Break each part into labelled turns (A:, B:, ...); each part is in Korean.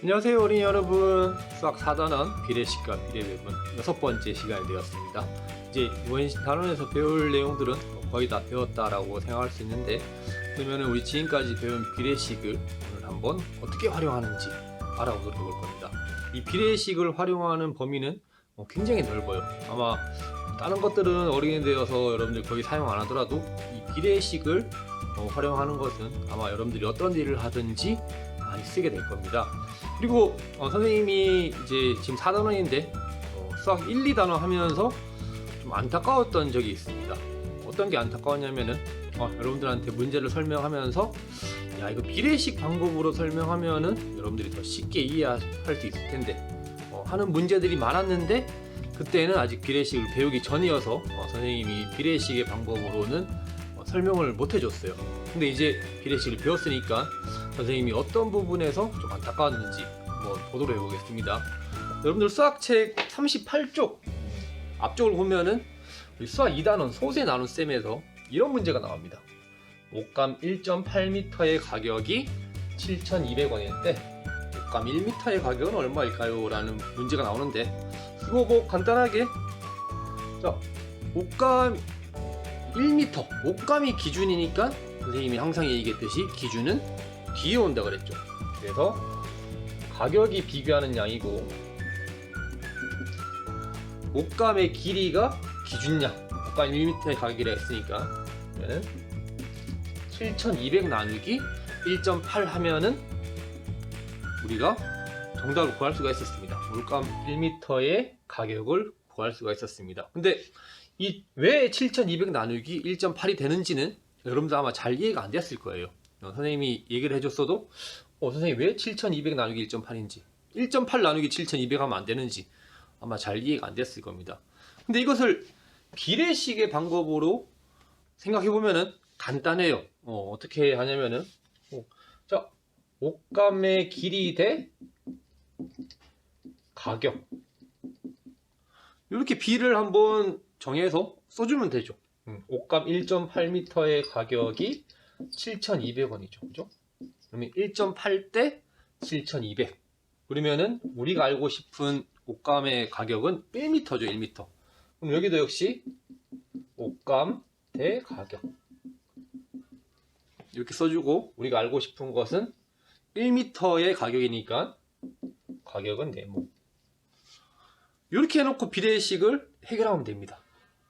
A: 안녕하세요 어린이 여러분. 수학 4단원 비례식과 비례배분 6번째 시간이 되었습니다. 이제 이번 단원에서 배울 내용들은 거의 다 배웠다라고 생각할 수 있는데, 그러면 우리 지금까지 배운 비례식을 오늘 한번 어떻게 활용하는지 알아보도록 해볼 겁니다. 이 비례식을 활용하는 범위는 굉장히 넓어요. 아마 다른 것들은 어린이 되어서 여러분들 거의 사용 안 하더라도 이 비례식을 활용하는 것은 아마 여러분들이 어떤 일을 하든지 많이 쓰게 될 겁니다. 그리고 선생님이 이제 지금 4단원인데 수학 1, 2단원 하면서 좀 안타까웠던 적이 있습니다. 어떤 게 안타까웠냐면은 여러분들한테 문제를 설명하면서 야, 이거 비례식 방법으로 설명하면은 여러분들이 더 쉽게 이해할 수 있을 텐데 하는 문제들이 많았는데, 그때는 아직 비례식을 배우기 전이어서 선생님이 비례식의 방법으로는 설명을 못 해줬어요. 근데 이제 비례식을 배웠으니까 선생님이 어떤 부분에서 좀 안타까웠는지 한번 보도록 해보겠습니다. 여러분들 수학책 38쪽 앞쪽을 보면은 수학 2단원 소세 나눗 셈에서 이런 문제가 나옵니다. 옷감 1.8m의 가격이 7,200원일 때 옷감 1m의 가격은 얼마일까요? 라는 문제가 나오는데, 이거 뭐 간단하게 자, 옷감 1m, 옷감이 기준이니까 선생님이 항상 얘기했듯이 기준은 뒤에 온다 그랬죠. 그래서 가격이 비교하는 양이고 옷감의 길이가 기준량, 옷감 1m의 가격이라 했으니까 7,200 나누기 1.8 하면은 우리가 정답을 구할 수가 있었습니다. 옷감 1m의 가격을 구할 수가 있었습니다. 근데 이 왜 7,200 나누기 1.8이 되는지는 여러분들 아마 잘 이해가 안 됐을 거예요. 선생님이 얘기를 해줬어도 선생님 왜 7,200 나누기 1.8인지 1.8 나누기 7,200 하면 안 되는지 아마 잘 이해가 안 됐을 겁니다. 근데 이것을 비례식의 방법으로 생각해 보면은 간단해요. 어떻게 하냐면은 자, 옷감의 길이 대 가격, 이렇게 비를 한번 정해서 써주면 되죠. 옷감 1.8m의 가격이 7,200원이죠. 그죠? 그러면 1.8 대 7,200. 그러면은 우리가 알고 싶은 옷감의 가격은 1m죠, 1m. 그럼 여기도 역시 옷감 대 가격. 이렇게 써주고 우리가 알고 싶은 것은 1m의 가격이니까 가격은 네모. 이렇게 해놓고 비례식을 해결하면 됩니다.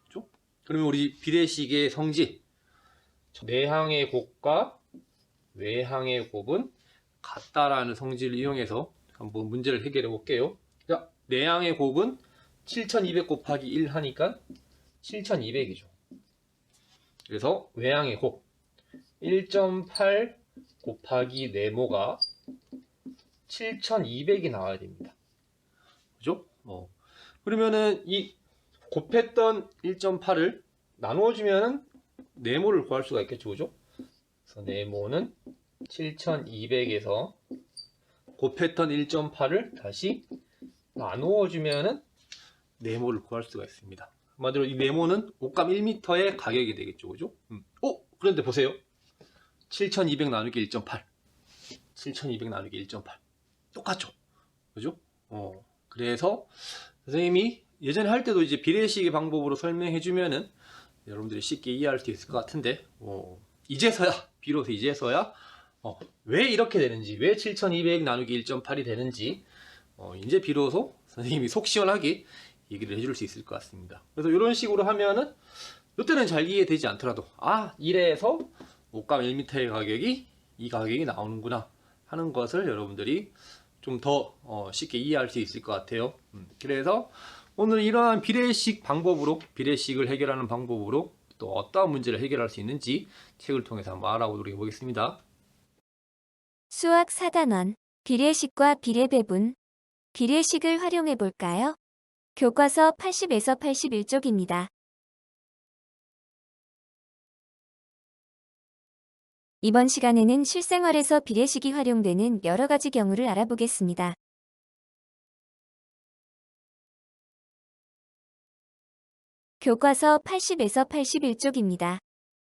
A: 그렇죠? 그러면 우리 비례식의 성질, 내항의 곱과 외항의 곱은 같다라는 성질을 이용해서 한번 문제를 해결해 볼게요. 자, 내항의 곱은 7,200 곱하기 1 하니까 7,200이죠. 그래서 외항의 곱 1.8 곱하기 네모가 7,200이 나와야 됩니다. 그죠? 그러면은 이 곱했던 1.8을 나누어주면 네모를 구할 수가 있겠죠. 그죠? 그래서 네모는 7,200에서 곱했던 1.8을 다시 나누어주면 네모를 구할 수가 있습니다. 한마디로 이 네모는 옷감 1m의 가격이 되겠죠. 그죠? 그런데 보세요. 7,200 나누기 1.8. 7,200 나누기 1.8. 똑같죠? 그죠? 그래서 선생님이 예전에 할 때도 이제 비례식의 방법으로 설명해주면은 여러분들이 쉽게 이해할 수 있을 것 같은데, 이제서야, 비로소 이제서야, 왜 이렇게 되는지, 왜 7,200 나누기 1.8이 되는지, 이제 비로소 선생님이 속 시원하게 얘기를 해줄 수 있을 것 같습니다. 그래서 이런 식으로 하면은, 이때는 잘 이해되지 않더라도, 이래서 옷감 1m의 가격이 이 가격이 나오는구나 하는 것을 여러분들이 좀 더 쉽게 이해할 수 있을 것 같아요. 그래서 오늘 이러한 비례식 방법으로, 비례식을 해결하는 방법으로 또 어떠한 문제를 해결할 수 있는지 책을 통해서 한번 알아보도록 해보겠습니다.
B: 수학 4단원 비례식과 비례배분 비례식을 활용해 볼까요? 교과서 80에서 81쪽입니다. 이번 시간에는 실생활에서 비례식이 활용되는 여러 가지 경우를 알아보겠습니다. 교과서 80에서 81쪽입니다.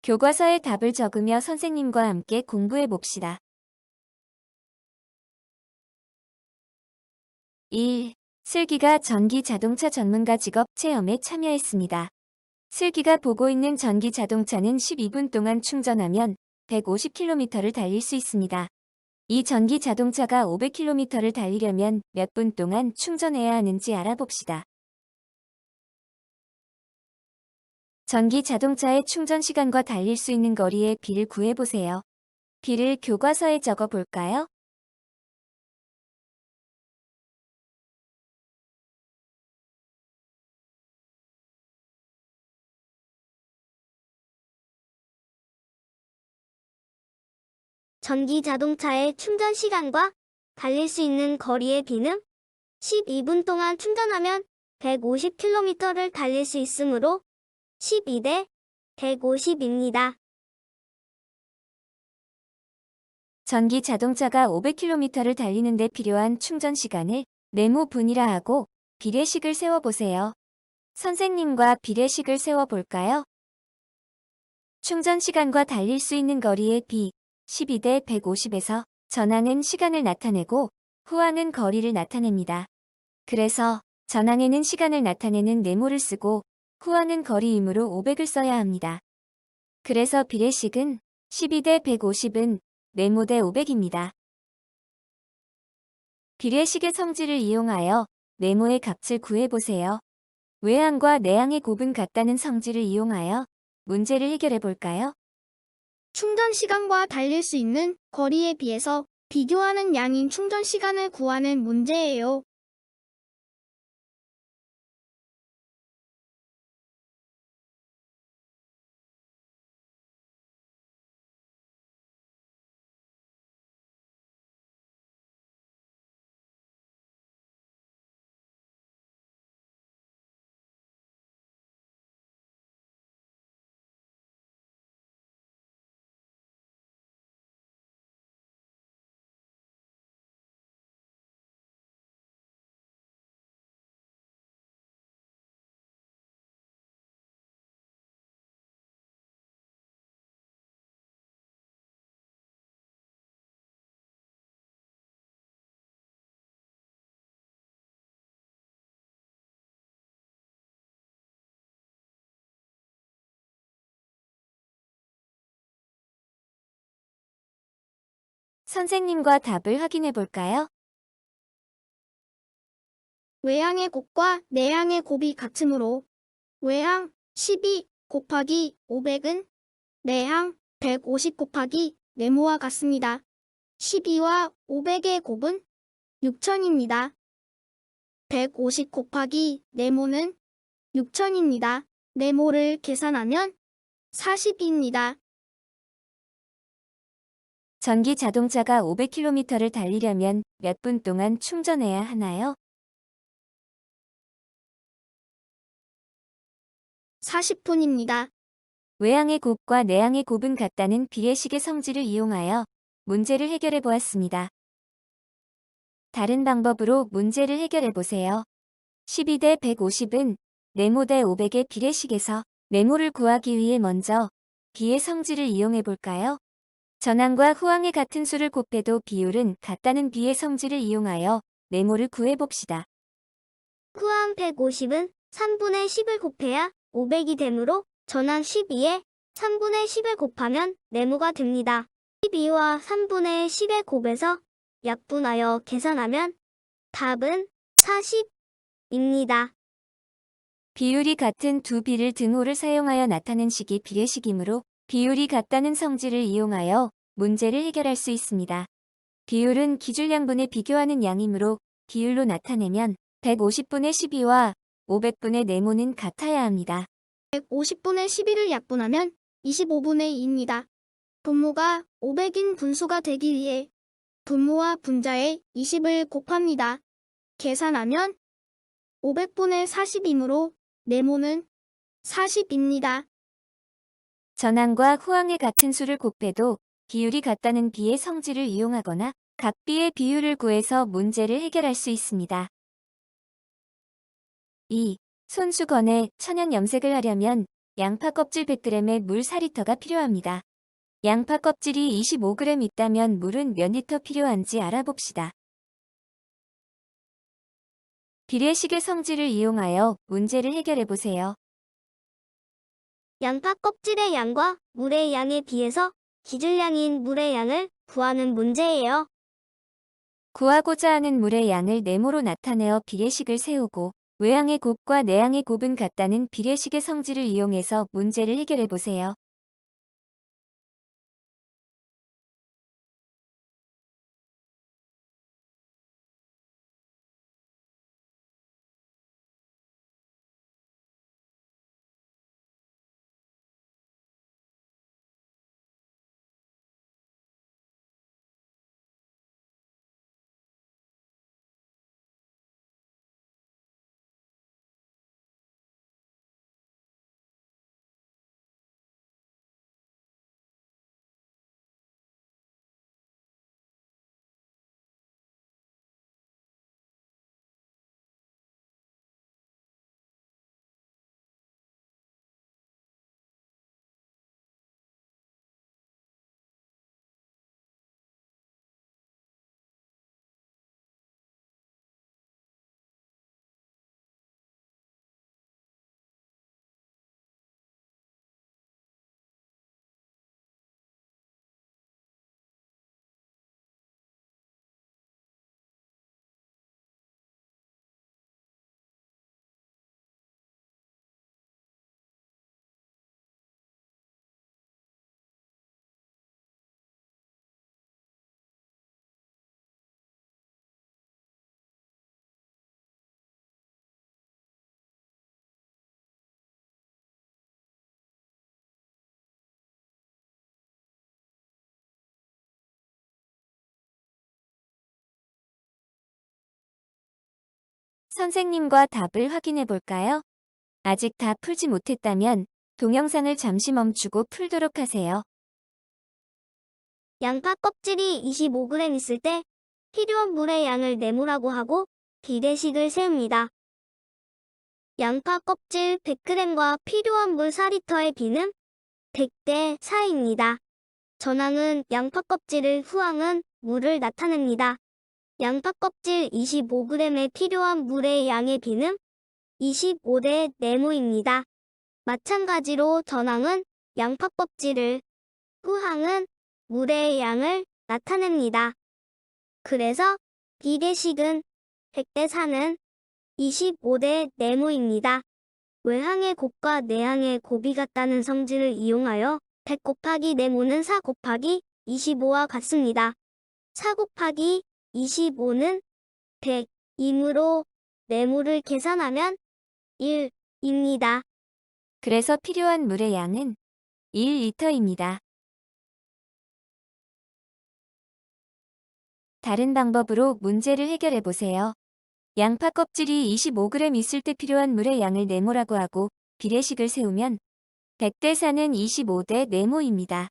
B: 교과서의 답을 적으며 선생님과 함께 공부해 봅시다. 1. 슬기가 전기 자동차 전문가 직업 체험에 참여했습니다. 슬기가 보고 있는 전기 자동차는 12분 동안 충전하면 150km를 달릴 수 있습니다. 이 전기 자동차가 500km를 달리려면 몇 분 동안 충전해야 하는지 알아봅시다. 전기 자동차의 충전 시간과 달릴 수 있는 거리의 비를 구해보세요. 비를 교과서에 적어 볼까요?
C: 전기 자동차의 충전 시간과 달릴 수 있는 거리의 비는 12분 동안 충전하면 150km를 달릴 수 있으므로 12대 150입니다.
B: 전기 자동차가 500km를 달리는데 필요한 충전 시간을 네모분이라 하고 비례식을 세워보세요. 선생님과 비례식을 세워볼까요? 충전 시간과 달릴 수 있는 거리의 비 12대 150에서 전항은 시간을 나타내고 후항은 거리를 나타냅니다. 그래서 전항에는 시간을 나타내는 네모를 쓰고 후항은 거리이므로 500을 써야 합니다. 그래서 비례식은 12대 150은 네모 대 500입니다. 비례식의 성질을 이용하여 네모의 값을 구해보세요. 외항과 내항의 곱은 같다는 성질을 이용하여 문제를 해결해 볼까요?
D: 충전 시간과 달릴 수 있는 거리에 비해서 비교하는 양인 충전 시간을 구하는 문제예요.
B: 선생님과 답을 확인해 볼까요?
D: 외항의 곱과 내항의 곱이 같으므로 외항 12 곱하기 500은 내항 150 곱하기 네모와 같습니다. 12와 500의 곱은 6000입니다. 150 곱하기 네모는 6000입니다. 네모를 계산하면 40입니다.
B: 전기 자동차가 500km를 달리려면 몇 분 동안 충전해야 하나요?
D: 40분입니다.
B: 외항의 곱과 내항의 곱은 같다는 비례식의 성질을 이용하여 문제를 해결해 보았습니다. 다른 방법으로 문제를 해결해 보세요. 12대 150은 네모 대 500의 비례식에서 네모를 구하기 위해 먼저 비의 성질을 이용해 볼까요? 전항과 후항의 같은 수를 곱해도 비율은 같다는 비의 성질을 이용하여 네모를 구해봅시다.
C: 후항 150은 3분의 10을 곱해야 500이 되므로 전항 12에 3분의 10을 곱하면 네모가 됩니다. 12와 3분의 10의 곱에서 약분하여 계산하면 답은 40입니다.
B: 비율이 같은 두 비를 등호를 사용하여 나타낸 식이 비례식이므로 비율이 같다는 성질을 이용하여 문제를 해결할 수 있습니다. 비율은 기줄양분의 비교하는 양이므로 비율로 나타내면 150분의 12와 500분의 네모는 같아야 합니다.
D: 150분의 11을 약분하면 25분의 2입니다. 분모가 500인 분수가 되기 위해 분모와 분자에 20을 곱합니다. 계산하면 500분의 40이므로 네모는 40입니다.
B: 전항과 후항의 같은 수를 곱해도 비율이 같다는 비의 성질을 이용하거나 각 비의 비율을 구해서 문제를 해결할 수 있습니다. 2. 손수건에 천연 염색을 하려면 양파 껍질 100g에 물 4리터가 필요합니다. 양파 껍질이 25g 있다면 물은 몇 리터 필요한지 알아봅시다. 비례식의 성질을 이용하여 문제를 해결해 보세요.
C: 양파 껍질의 양과 물의 양에 비해서 기준량인 물의 양을 구하는 문제예요.
B: 구하고자 하는 물의 양을 네모로 나타내어 비례식을 세우고 외항의 곱과 내항의 곱은 같다는 비례식의 성질을 이용해서 문제를 해결해 보세요. 선생님과 답을 확인해 볼까요? 아직 다 풀지 못했다면 동영상을 잠시 멈추고 풀도록 하세요.
C: 양파 껍질이 25g 있을 때 필요한 물의 양을 네모라고 하고 비례식을 세웁니다. 양파 껍질 100g과 필요한 물 4리터의 비는 100대 4입니다. 전항은 양파 껍질을 후항은 물을 나타냅니다. 양파 껍질 25g에 필요한 물의 양의 비는 25대 네모입니다. 마찬가지로 전항은 양파 껍질을, 후항은 물의 양을 나타냅니다. 그래서 비례식은 100대 4는 25대 네모입니다. 외항의 곱과 내항의 곱이 같다는 성질을 이용하여 100 곱하기 네모는 4 곱하기 25와 같습니다. 4 곱하기 25는 100이므로 네모를 계산하면 1입니다.
B: 그래서 필요한 물의 양은 1리터입니다. 다른 방법으로 문제를 해결해 보세요. 양파 껍질이 25g 있을 때 필요한 물의 양을 네모라고 하고 비례식을 세우면 100대 4는 25대 네모입니다.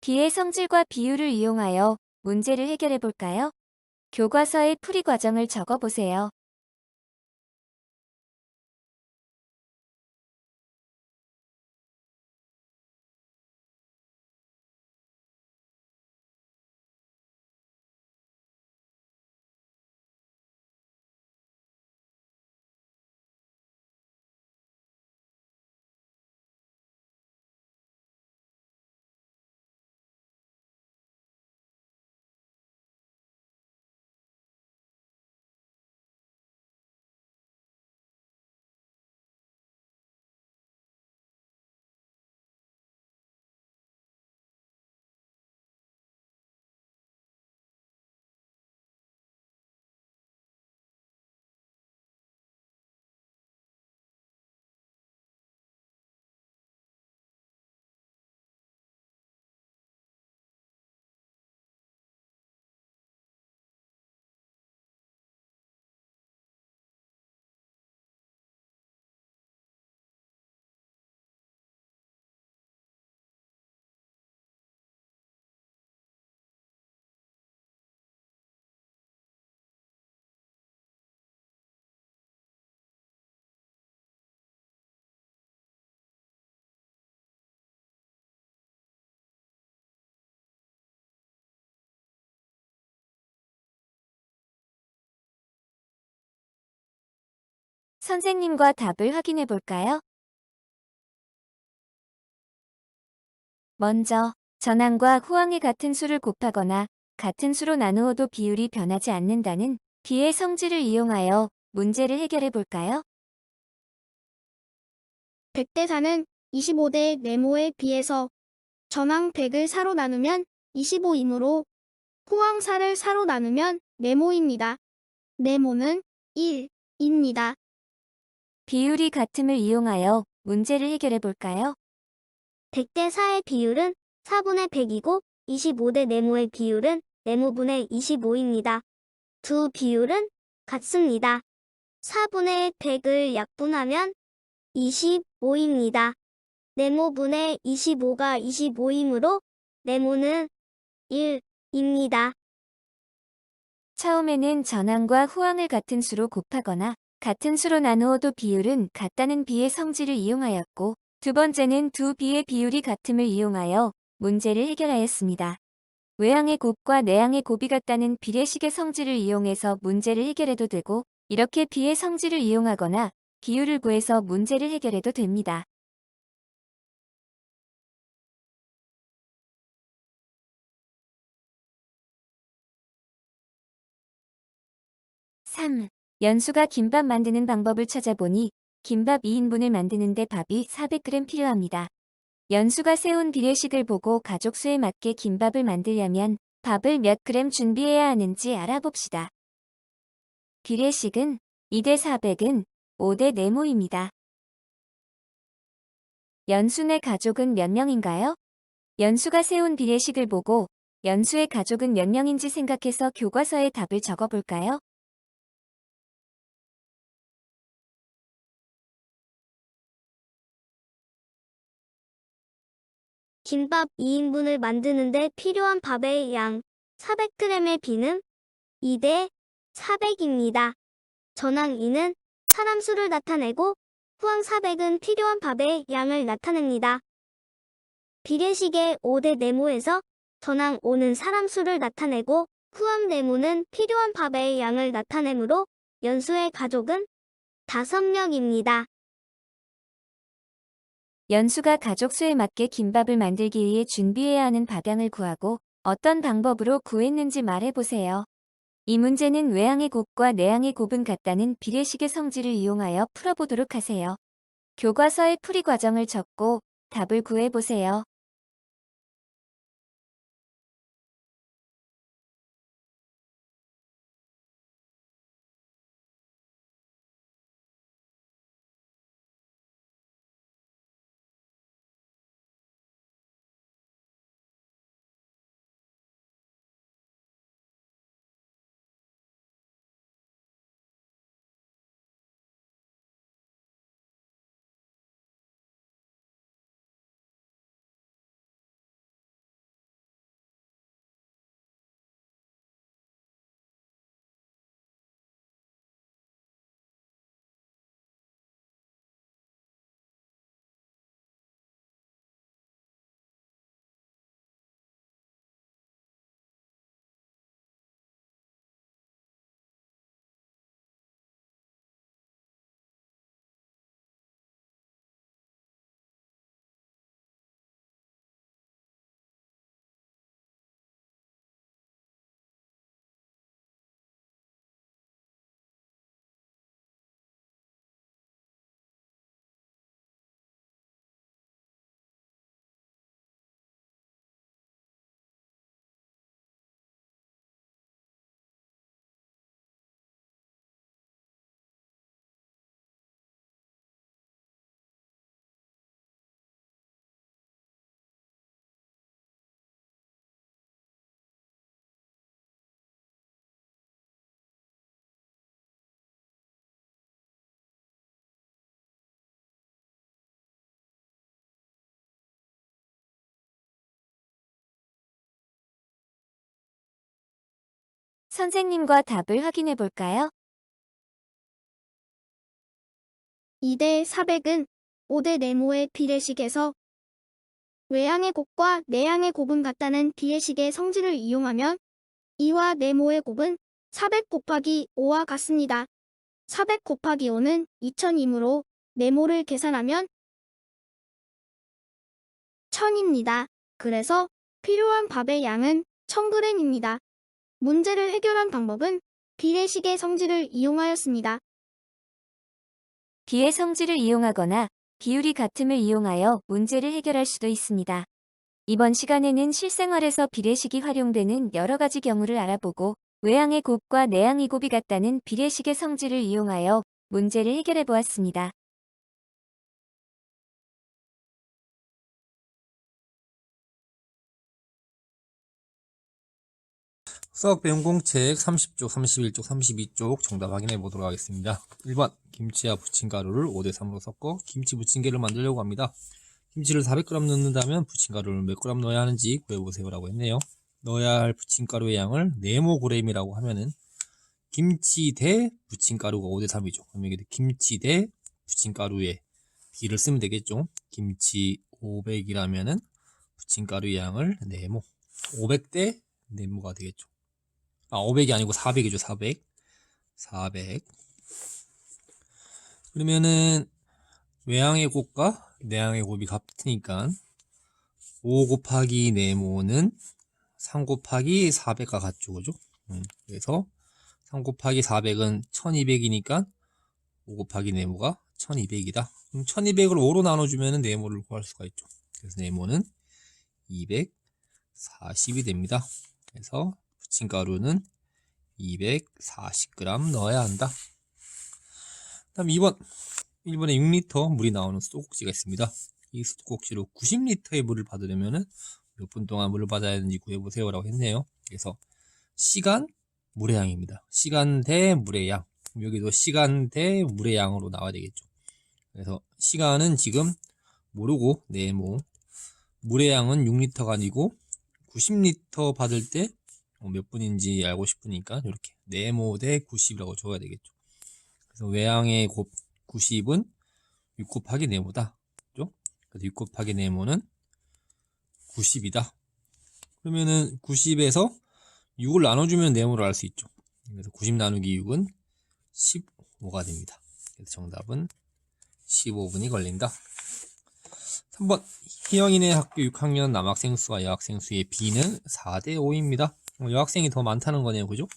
B: 비의 성질과 비율을 이용하여 문제를 해결해 볼까요? 교과서의 풀이 과정을 적어 보세요. 선생님과 답을 확인해 볼까요? 먼저 전항과 후항의 같은 수를 곱하거나 같은 수로 나누어도 비율이 변하지 않는다는 비의 성질을 이용하여 문제를 해결해 볼까요?
D: 100대 4는 25대 네모에 비해서 전항 100을 4로 나누면 25이므로 후항 4를 4로 나누면 네모입니다. 네모는 1입니다.
B: 비율이 같음을 이용하여 문제를 해결해 볼까요?
C: 100대 4의 비율은 4분의 100이고 25대 네모의 비율은 네모분의 25입니다. 두 비율은 같습니다. 4분의 100을 약분하면 25입니다. 네모분의 25가 25이므로 네모는 1입니다.
B: 처음에는 전항과 후항을 같은 수로 곱하거나 같은 수로 나누어도 비율은 같다는 비의 성질을 이용하였고, 두 번째는 두 비의 비율이 같음을 이용하여 문제를 해결하였습니다. 외항의 곱과 내항의 곱이 같다는 비례식의 성질을 이용해서 문제를 해결해도 되고, 이렇게 비의 성질을 이용하거나 비율을 구해서 문제를 해결해도 됩니다. (3) 연수가 김밥 만드는 방법을 찾아보니 김밥 2인분을 만드는데 밥이 400g 필요합니다. 연수가 세운 비례식을 보고 가족 수에 맞게 김밥을 만들려면 밥을 몇 그램 준비해야 하는지 알아봅시다. 비례식은 2대 400은 5대 네모입니다. 연수네 가족은 몇 명인가요? 연수가 세운 비례식을 보고 연수의 가족은 몇 명인지 생각해서 교과서에 답을 적어볼까요?
C: 김밥 2인분을 만드는데 필요한 밥의 양 400g의 비는 2대 400입니다. 전항 2는 사람 수를 나타내고 후항 400은 필요한 밥의 양을 나타냅니다. 비례식의 5대 네모에서 전항 5는 사람 수를 나타내고 후항 네모는 필요한 밥의 양을 나타내므로 연수의 가족은 5명입니다.
B: 연수가 가족 수에 맞게 김밥을 만들기 위해 준비해야 하는 밥양을 구하고 어떤 방법으로 구했는지 말해보세요. 이 문제는 외항의 곱과 내항의 곱은 같다는 비례식의 성질을 이용하여 풀어보도록 하세요. 교과서의 풀이 과정을 적고 답을 구해보세요. 선생님과 답을 확인해 볼까요?
D: 2대 400은 5대 네모의 비례식에서 외항의 곱과 내항의 곱은 같다는 비례식의 성질을 이용하면 2와 네모의 곱은 400 곱하기 5와 같습니다. 400 곱하기 5는 2000이므로 네모를 계산하면 1000입니다. 그래서 필요한 밥의 양은 1000g입니다. 문제를 해결한 방법은 비례식의 성질을 이용하였습니다.
B: 비의 성질을 이용하거나 비율이 같음을 이용하여 문제를 해결할 수도 있습니다. 이번 시간에는 실생활에서 비례식이 활용되는 여러 가지 경우를 알아보고 외항의 곱과 내항의 곱이 같다는 비례식의 성질을 이용하여 문제를 해결해 보았습니다.
A: 수학 배움 공책 30쪽, 31쪽, 32쪽 정답 확인해 보도록 하겠습니다. 1번 김치와 부침가루를 5대3으로 섞어 김치 부침개를 만들려고 합니다. 김치를 400g 넣는다면 부침가루를 몇 g 넣어야 하는지 구해보세요 라고 했네요. 넣어야 할 부침가루의 양을 네모그램이라고 하면은 김치 대 부침가루가 5대3이죠. 그럼 여기 김치 대 부침가루의 비를 쓰면 되겠죠. 김치 500이라면은 부침가루의 양을 네모 500대 네모가 되겠죠. 500이 아니고 400이죠. 400. 그러면은 외항의 곱과 내항의 곱이 같으니까 5 곱하기 네모는 3 곱하기 400과 같죠. 그죠? 그래서 3 곱하기 400은 1200이니까 5 곱하기 네모가 1200이다. 그럼 1200을 5로 나눠주면 네모를 구할 수가 있죠. 그래서 네모는 240이 됩니다. 그래서 부침가루는 240g 넣어야 한다. 다음 2번. 1번에 6리터 물이 나오는 수도꼭지가 있습니다. 이 수도꼭지로 90리터의 물을 받으려면 몇 분 동안 물을 받아야 하는지 구해보세요 라고 했네요. 그래서 시간, 물의 양입니다. 시간 대 물의 양. 여기도 시간 대 물의 양으로 나와야 되겠죠. 그래서 시간은 지금 모르고 네모. 물의 양은 6리터가 아니고 90리터 받을 때 몇 분인지 알고 싶으니까 이렇게 네모 대 90이라고 적어야 되겠죠. 그래서 외항의 곱 90은 6 곱하기 네모다. 그죠? 그래서 6 곱하기 네모는 90이다. 그러면은 90에서 6을 나눠주면 네모를 알 수 있죠. 그래서 90 나누기 6은 15가 됩니다. 그래서 정답은 15분이 걸린다. 3번 희영이네 학교 6학년 남학생 수와 여학생 수의 비는 4대 5입니다. 여학생이 더 많다는 거네요. 그죠?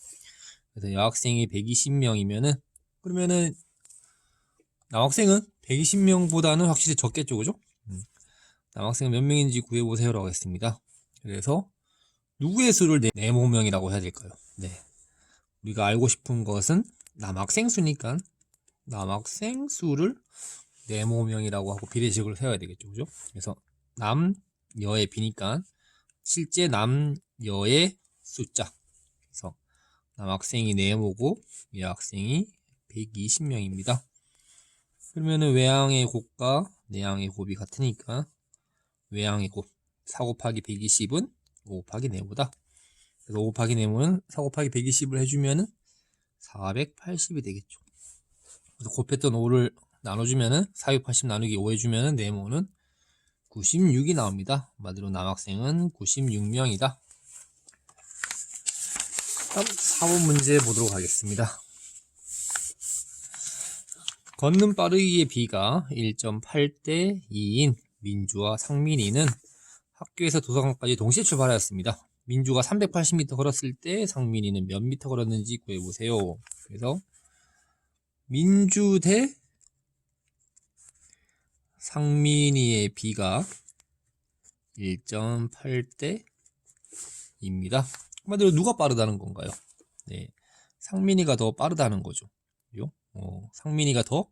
A: 그래서 여학생이 120명이면은 그러면은 남학생은 120명보다는 확실히 적겠죠. 그죠? 남학생은 몇 명인지 구해보세요 라고 했습니다. 그래서 누구의 수를 네모명이라고 해야 될까요? 네, 우리가 알고 싶은 것은 남학생 수니까 남학생 수를 네모명이라고 하고 비례식을 세워야 되겠죠. 그죠? 그래서 남, 여의 비니까 실제 남, 여의 숫자. 그래서 남학생이 네모고 여학생이 120명입니다. 그러면은 외항의 곱과 내항의 곱이 같으니까 외항의 곱 4 곱하기 120은 5 곱하기 네모다. 그래서 5 곱하기 네모는 4 곱하기 120을 해주면은 480이 되겠죠. 그래서 곱했던 5를 나눠주면은 480 나누기 5 해주면은 네모는 96이 나옵니다. 한마디로 남학생은 96명이다. 다음 4번 문제 보도록 하겠습니다. 걷는 빠르기의 비가 1.8대 2인 민주와 상민이는 학교에서 도서관까지 동시에 출발하였습니다. 민주가 380m 걸었을 때 상민이는 몇 미터 걸었는지 구해보세요. 그래서 민주 대 상민이의 비가 1.8대 2입니다. 한마디로 누가 빠르다는 건가요? 네, 상민이가 더 빠르다는 거죠. 그죠? 상민이가 더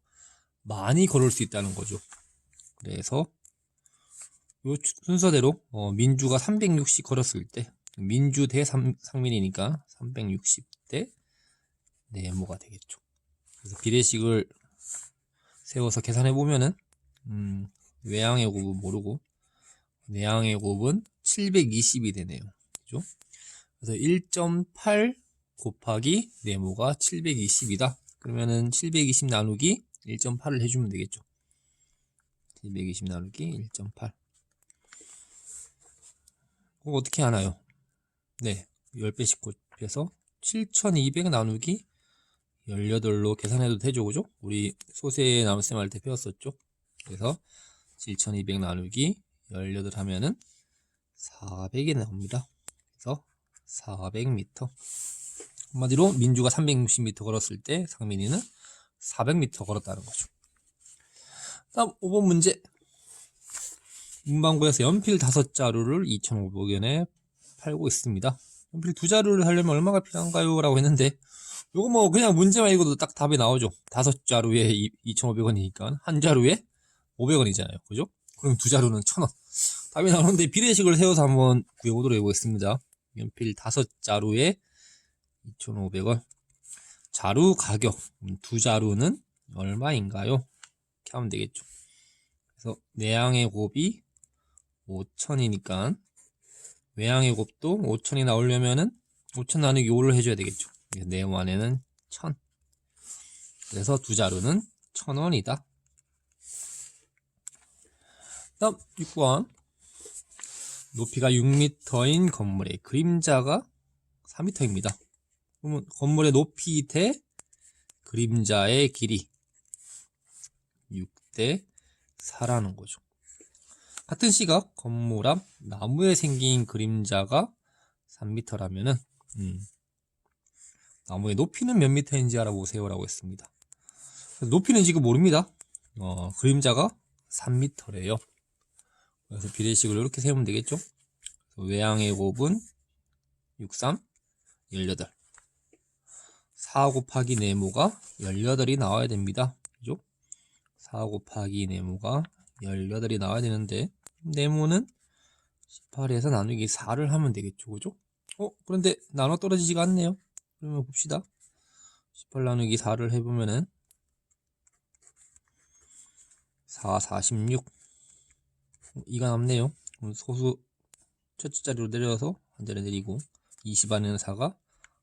A: 많이 걸을 수 있다는 거죠. 그래서 이 순서대로 민주가 360 걸었을 때 민주 대 상민이니까 360대 네모가 되겠죠. 그래서 비례식을 세워서 계산해 보면은 외항의 곱은 모르고 내항의 곱은 720이 되네요. 그죠? 그래서 1.8 곱하기 네모가 720이다. 그러면은 720 나누기 1.8을 해주면 되겠죠. 720 나누기 1.8. 그거 어떻게 하나요? 네, 10배씩 곱해서 7200 나누기 18로 계산해도 되죠, 그죠? 우리 소세 나눗셈 할 때 배웠었죠. 그래서 7200 나누기 18 하면은 400이 나옵니다. 그래서 400m. 한마디로 민주가 360m 걸었을 때 상민이는 400m 걸었다는 거죠. 다음 5번 문제. 문방구에서 연필 5자루를 2,500원에 팔고 있습니다. 연필 2자루를 하려면 얼마가 필요한가요? 라고 했는데 요거 뭐 그냥 문제만 읽어도 딱 답이 나오죠. 5자루에 2,500원이니까 한 자루에 500원이잖아요. 그죠? 그럼 2자루는 1,000원. 답이 나오는데 비례식을 세워서 한번 구해보도록 해보겠습니다. 연필 5자루에 2,500원. 자루 가격 2자루는 얼마인가요? 이렇게 하면 되겠죠. 그래서 내양의 곱이 5,000이니까 외양의 곱도 5,000이 나오려면은 5,000 나누기 5를 해줘야 되겠죠. 네모 안에는 1,000. 그래서 2자루는 1,000원이다. 다음 6번. 높이가 6m인 건물의 그림자가 4m입니다. 그러면 건물의 높이 대 그림자의 길이 6대 4라는 거죠. 같은 시각 건물 앞 나무에 생긴 그림자가 3m라면은 나무의 높이는 몇 미터인지 알아보세요 라고 했습니다. 높이는 지금 모릅니다. 그림자가 3m래요. 그래서 비례식을 이렇게 세우면 되겠죠. 외양의 곱은 6, 3, 18. 4 곱하기 네모가 18이 나와야 됩니다. 그죠? 4 곱하기 네모가 18이 나와야 되는데 네모는 18에서 나누기 4를 하면 되겠죠. 그죠? 그런데 나눠 떨어지지가 않네요. 그러면 봅시다. 18 나누기 4를 해보면은 4, 46. 2가 남네요. 소수 첫째 자리로 내려서 한 자리 내리고 20 안에는 4가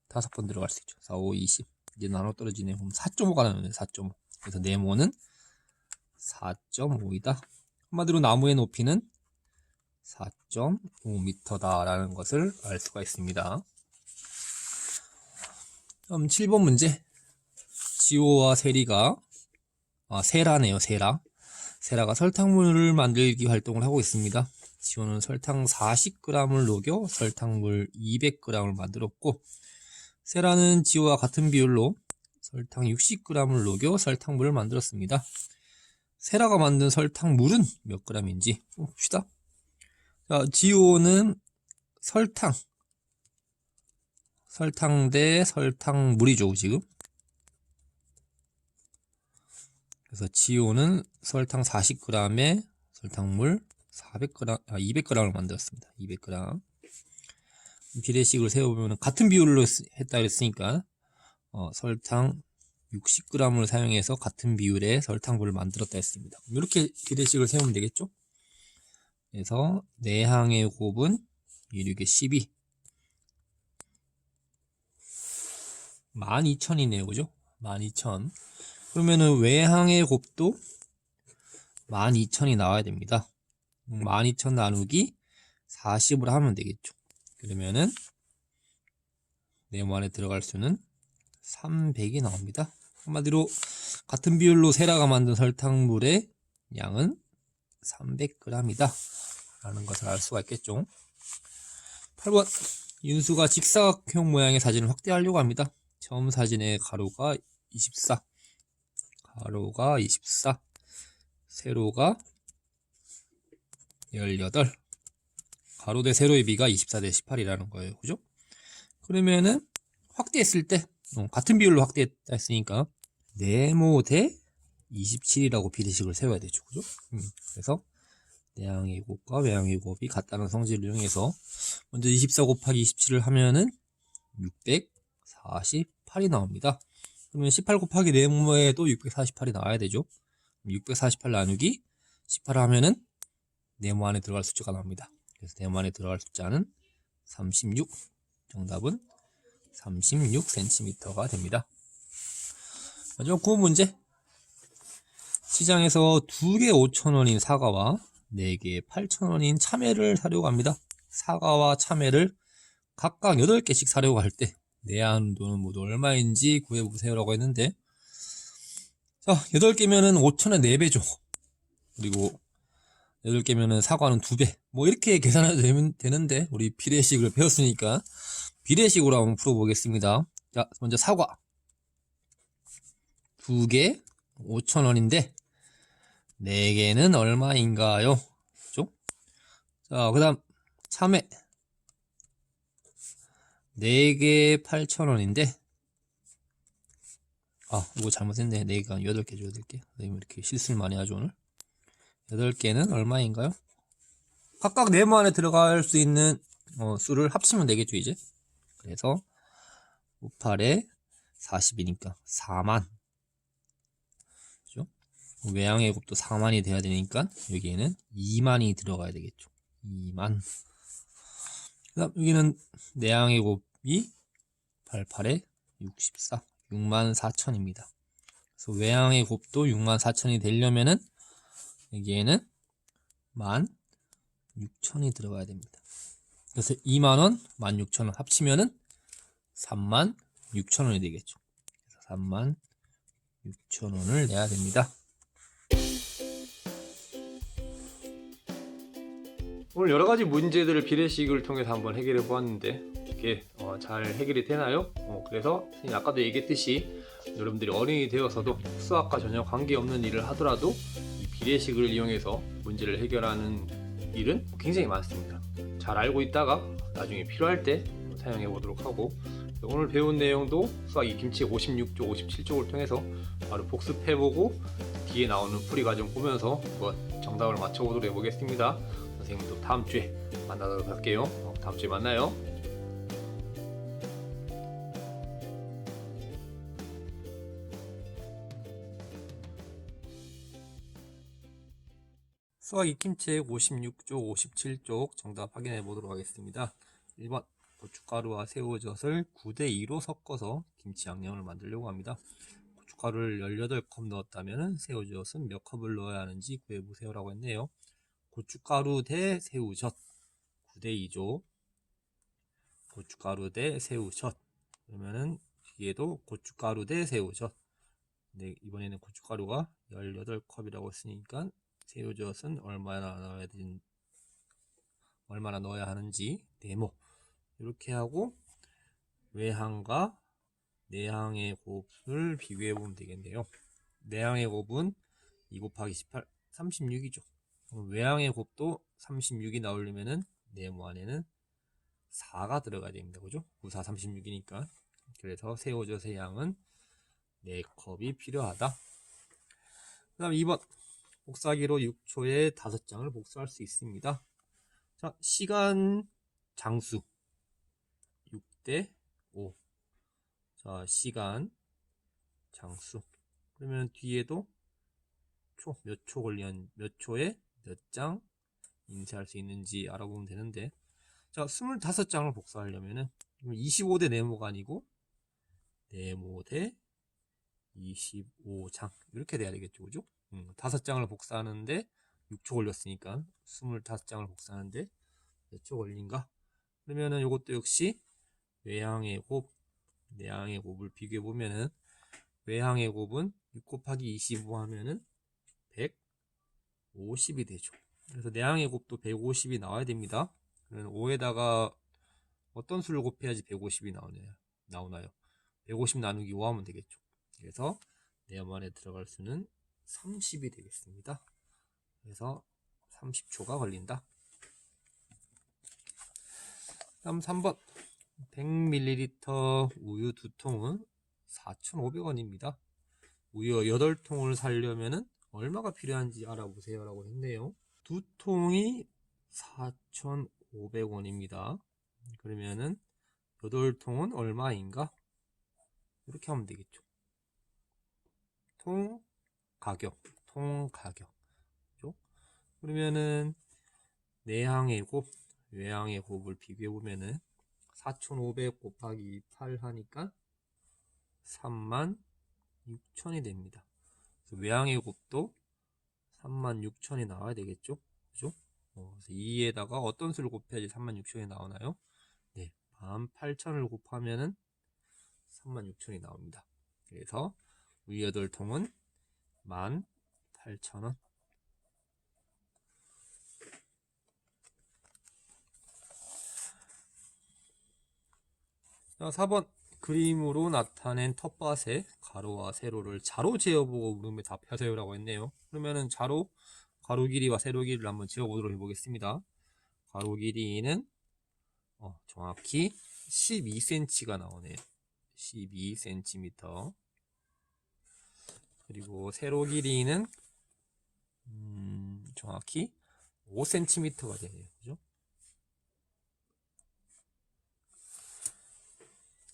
A: 5번 들어갈 수 있죠. 4, 5, 20. 이제 나눠 떨어지네요. 그럼 4.5가 나오네요. 4.5. 그래서 네모는 4.5이다. 한마디로 나무의 높이는 4.5m다 라는 것을 알 수가 있습니다. 다음 7번 문제. 지호와 세리가 세라네요. 세라가 설탕물을 만들기 활동을 하고 있습니다. 지호는 설탕 40g을 녹여 설탕물 200g을 만들었고 세라는 지호와 같은 비율로 설탕 60g을 녹여 설탕물을 만들었습니다. 세라가 만든 설탕물은 몇 g인지 봅시다. 자, 지호는 설탕 대 설탕물이죠, 지금. 그래서 지호는 설탕 40g에 설탕물 200g을 만들었습니다. 200g. 비례식을 세워보면 같은 비율로 했다 그랬으니까 설탕 60g을 사용해서 같은 비율의 설탕물을 만들었다 했습니다. 이렇게 비례식을 세우면 되겠죠? 그래서 내항의 곱은 1, 6에 12. 12,000이네요. 그죠? 12,000. 그러면은 외항의 곱도 12,000이 나와야 됩니다. 12,000 나누기 40으로 하면 되겠죠. 그러면은 네모 안에 들어갈 수는 300이 나옵니다. 한마디로 같은 비율로 세라가 만든 설탕물의 양은 300g이다 라는 것을 알 수가 있겠죠. 8번. 윤수가 직사각형 모양의 사진을 확대하려고 합니다. 처음 사진의 가로가 24, 세로가 18, 가로 대 세로의 비가 24 대 18이라는 거예요. 그죠? 그러면은 확대했을 때 같은 비율로 확대했다 했으니까 네모 대 27이라고 비례식을 세워야 되죠. 그죠? 그래서 내항의 곱과 외항의 곱이 같다는 성질을 이용해서 먼저 24 곱하기 27을 하면은 648이 나옵니다. 그러면 18 곱하기 네모에도 648이 나와야 되죠. 648 나누기 18을 하면은 네모 안에 들어갈 숫자가 나옵니다. 그래서 네모 안에 들어갈 숫자는 36. 정답은 36cm가 됩니다. 마지막 9번 문제. 시장에서 2개 5,000원인 사과와 4개 8,000원인 참외를 사려고 합니다. 사과와 참외를 각각 8개씩 사려고 할 때
E: 내한도는 모두 얼마인지 구해보세요라고 했는데, 자, 8개면은 5,000의 4배죠. 그리고 8개면은 사과는 2배. 뭐 이렇게 계산해도 되는데, 우리 비례식을 배웠으니까 비례식으로 한번 풀어보겠습니다. 자, 먼저 사과 2개 5,000원인데 4개는 얼마인가요? 그죠? 자, 그 다음 참외 4개 8,000원인데, 아, 이거 잘못했네. 4개가 8개죠. 8개. 선생님 이렇게 실수를 많이 하죠 오늘. 8개는 얼마인가요? 각각 네모 안에 들어갈 수 있는 수를 합치면 되겠죠 이제. 그래서 58에 40이니까 4만. 그죠? 외양의 곱도 4만이 돼야 되니까 여기에는 2만이 들어가야 되겠죠. 2만. 그 다음 여기는 내양의 곱이 88에 64, 64,000입니다. 그래서 외양의 곱도 64,000이 되려면은 여기에는 16,000이 들어가야 됩니다. 그래서 2만원, 16,000원 합치면은 36,000원이 되겠죠. 그래서 36,000원을 내야 됩니다.
A: 오늘 여러 가지 문제들을 비례식을 통해서 한번 해결해 보았는데 이게 잘 해결이 되나요? 그래서 선생님 아까도 얘기했듯이 여러분들이 어른이 되어서도 수학과 전혀 관계없는 일을 하더라도 이 비례식을 이용해서 문제를 해결하는 일은 굉장히 많습니다. 잘 알고 있다가 나중에 필요할 때 사용해 보도록 하고, 오늘 배운 내용도 수학 이김치 56쪽, 57쪽을 통해서 바로 복습해보고 뒤에 나오는 풀이 과정 보면서 한번 정답을 맞춰보도록 해보겠습니다. 선생님도 다음 주에 만나도록 할게요. 다음 주에 만나요.
E: 수학 익힘책 56쪽, 57쪽 정답 확인해 보도록 하겠습니다. 1번 고춧가루와 새우젓을 9대2로 섞어서 김치 양념을 만들려고 합니다. 고춧가루를 18컵 넣었다면 새우젓은 몇 컵을 넣어야 하는지 구해보세요 라고 했네요. 고춧가루 대 새우젓 9대2죠. 고춧가루 대 새우젓. 그러면은 뒤에도 고춧가루 대 새우젓. 근데 이번에는 고춧가루가 18컵이라고 했으니까 새우젓은 얼마나 넣어야 하는지 네모. 이렇게 하고 외항과 내항의 곱을 비교해 보면 되겠네요. 내항의 곱은 2 곱하기 18, 36이죠. 외항의 곱도 36이 나오려면은 네모 안에는 4가 들어가야 됩니다. 그죠? 9, 4, 36이니까. 그래서 새우젓의 양은 4컵이 필요하다. 그 다음 2번. 복사기로 6초에 5장을 복사할 수 있습니다. 자, 시간 장수 6대 5. 자, 시간 장수. 그러면 뒤에도 몇 초에 몇 장 인쇄할 수 있는지 알아보면 되는데, 자, 25장을 복사하려면은 25대 네모가 아니고 네모 대 25장 이렇게 돼야 되겠죠. 그죠? 5장을 복사하는데 6초 걸렸으니까 25장을 복사하는데 몇 초 걸린가? 그러면은 이것도 역시 외항의 곱, 내항의 곱을 비교해 보면은 외항의 곱은 6 곱하기 25 하면은 150이 되죠. 그래서 내항의 곱도 150이 나와야 됩니다. 그러면 5에다가 어떤 수를 곱해야지 150이 나오나요? 150 나누기 5 하면 되겠죠. 그래서 네모 안에 들어갈 수는 30이 되겠습니다. 그래서 30초가 걸린다. 다음 3번 100ml 우유 2통은 4,500원입니다. 우유 8통을 사려면은 얼마가 필요한지 알아보세요 라고 했네요. 2통이 4,500원입니다. 그러면은 8통은 얼마인가? 이렇게 하면 되겠죠. 통 가격. 그죠? 그러면은 내항의 곱, 외항의 곱을 비교해 보면은 4,500 곱하기 8 하니까 36,000이 됩니다. 외항의 곱도 36,000이 나와야 되겠죠? 그죠? 그래서 2에다가 어떤 수를 곱해야지 36,000이 나오나요? 네, 18,000을 곱하면은 36,000원이 나옵니다. 그래서 우유 8통은 18,000원. 자, 4번 그림으로 나타낸 텃밭의 가로와 세로를 자로 재어보고 물음에 답하세요 라고 했네요. 그러면은 자로 가로 길이와 세로 길이를 한번 재어보도록 해보겠습니다. 가로 길이는 정확히 12cm가 나오네요. 12cm. 그리고 세로 길이는 정확히 5cm가 되네요. 그죠?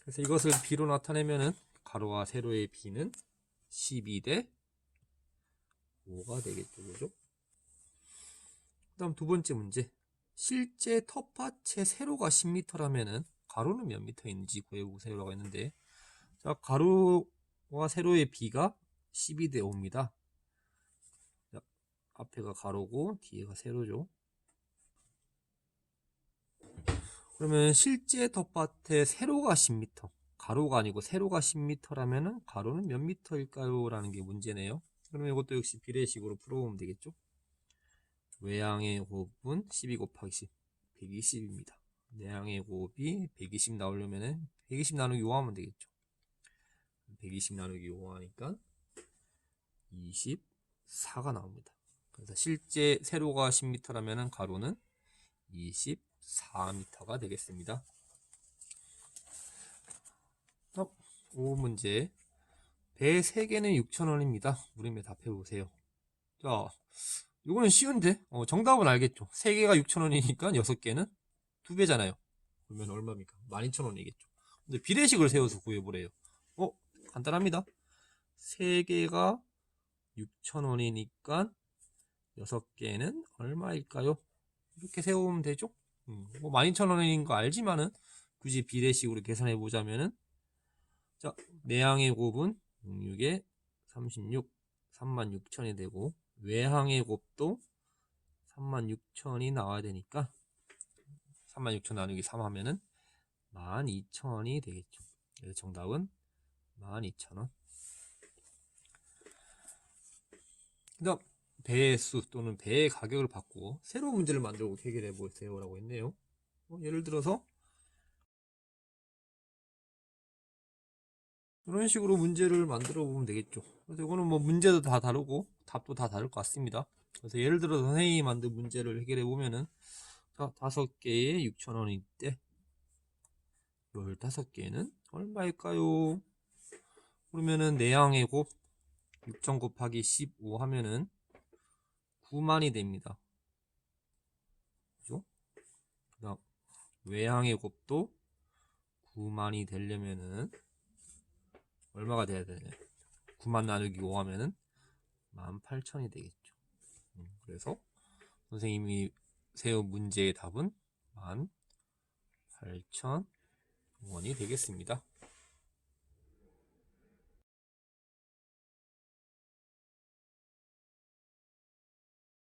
E: 그래서 이것을 B로 나타내면은 가로와 세로의 B는 12대 5가 되겠죠. 그죠? 그 다음 두 번째 문제. 실제 텃밭의 세로가 10m라면은 가로는 몇 m인지 구해보세요라고 했는데, 자, 가로와 세로의 B가 12대 5입니다. 자, 앞에가 가로고 뒤에가 세로죠. 그러면 실제 텃밭의 세로가 10m, 가로가 아니고 세로가 10m라면은 가로는 몇 m일까요? 라는 게 문제네요. 그러면 이것도 역시 비례식으로 풀어보면 되겠죠. 외양의 곱은 12 곱하기 10, 120입니다. 내양의 곱이 120 나오려면은 120 나누기 5 하면 되겠죠. 120 나누기 5 하니까 24가 나옵니다. 그래서 실제 세로가 10m라면은 가로는 24m가 되겠습니다. 5문제. 배 3개는 6,000원입니다. 물음에 답해보세요. 자, 이거는 쉬운데? 정답은 알겠죠? 3개가 6,000원이니까 6개는 2배잖아요. 그러면 얼마입니까? 12,000원이겠죠. 근데 비례식을 세워서 구해보래요. 간단합니다. 3개가 6,000원이니까 6개는 얼마일까요? 이렇게 세우면 되죠? 12,000원인 거 알지만은 굳이 비례식으로 계산해 보자면은, 자, 내항의 곱은 66에 36, 36,000이 되고, 외항의 곱도 36,000이 나와야 되니까 36,000 나누기 3 하면은 12,000이 되겠죠. 그래서 정답은 12,000원. 그 다음 배의 수 또는 배의 가격을 바꾸어 새로운 문제를 만들고 해결해 보세요 라고 했네요. 예를 들어서 이런 식으로 문제를 만들어 보면 되겠죠. 그래서 이거는 뭐 문제도 다 다르고 답도 다 다를 것 같습니다. 그래서 예를 들어서 선생님이 만든 문제를 해결해 보면은, 자, 5개에 6,000원일 때 15개는 얼마일까요? 그러면은 내항의 곱 6,000 곱하기 15 하면은 9만이 됩니다. 그죠? 그 다음 외항의 곱도 9만이 되려면은 얼마가 돼야 되냐? 9만 나누기 5 하면은 18,000이 되겠죠. 그래서 선생님이 세운 문제의 답은 18,000원이 되겠습니다.